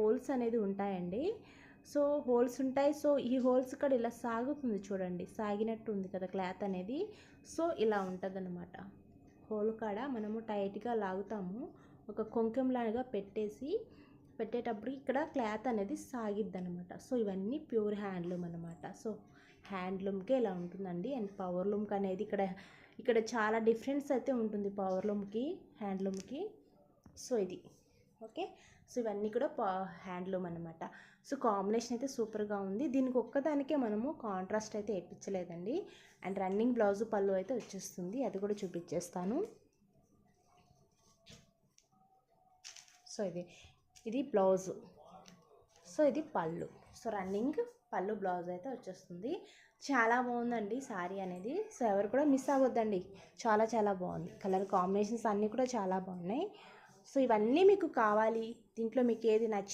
Holes అనేది ఉంటాయండి. So holes ఉంటాయి. సో ఈ హోల్స్ ఇక్కడ ఇలా సాగుతుంది చూడండి, సాగినట్టు ఉంది కదా క్లాత్ అనేది. సో ఇలా ఉంటుందన్నమాట. హోల్ కాడ మనము టైట్గా లాగుతాము, ఒక కొంచెంలాగా పెట్టేటప్పుడు ఇక్కడ క్లాత్ అనేది సాగిద్ది అనమాట. సో ఇవన్నీ ప్యూర్ హ్యాండ్లూమ్ అనమాట. సో హ్యాండ్లూమ్కే ఇలా ఉంటుందండి. అండ్ పవర్లూమ్కి అనేది ఇక్కడ చాలా డిఫరెన్స్ అయితే ఉంటుంది పవర్లూమ్కి హ్యాండ్లూమ్కి. సో ఇది ఓకే. సో ఇవన్నీ కూడా హ్యాండ్లూమ్ అనమాట. సో కాంబినేషన్ అయితే సూపర్గా ఉంది. దీనికి ఒక్కదానికే మనము కాంట్రాస్ట్ అయితే వేయించలేదండి. అండ్ రన్నింగ్ బ్లౌజ్ పళ్ళు అయితే వచ్చేస్తుంది, అది కూడా చూపించేస్తాను. సో ఇది బ్లౌజు, సో ఇది పళ్ళు. సో రన్నింగ్ పళ్ళు బ్లౌజ్ అయితే వచ్చేస్తుంది. చాలా బాగుందండి శారీ అనేది. సో ఎవరు కూడా మిస్ అవ్వద్దండి, చాలా చాలా బాగుంది. కలర్ కాంబినేషన్స్ అన్నీ కూడా చాలా బాగున్నాయి. సో ఇవన్నీ మీకు కావాలి, దీంట్లో మీకు ఏది నచ్చి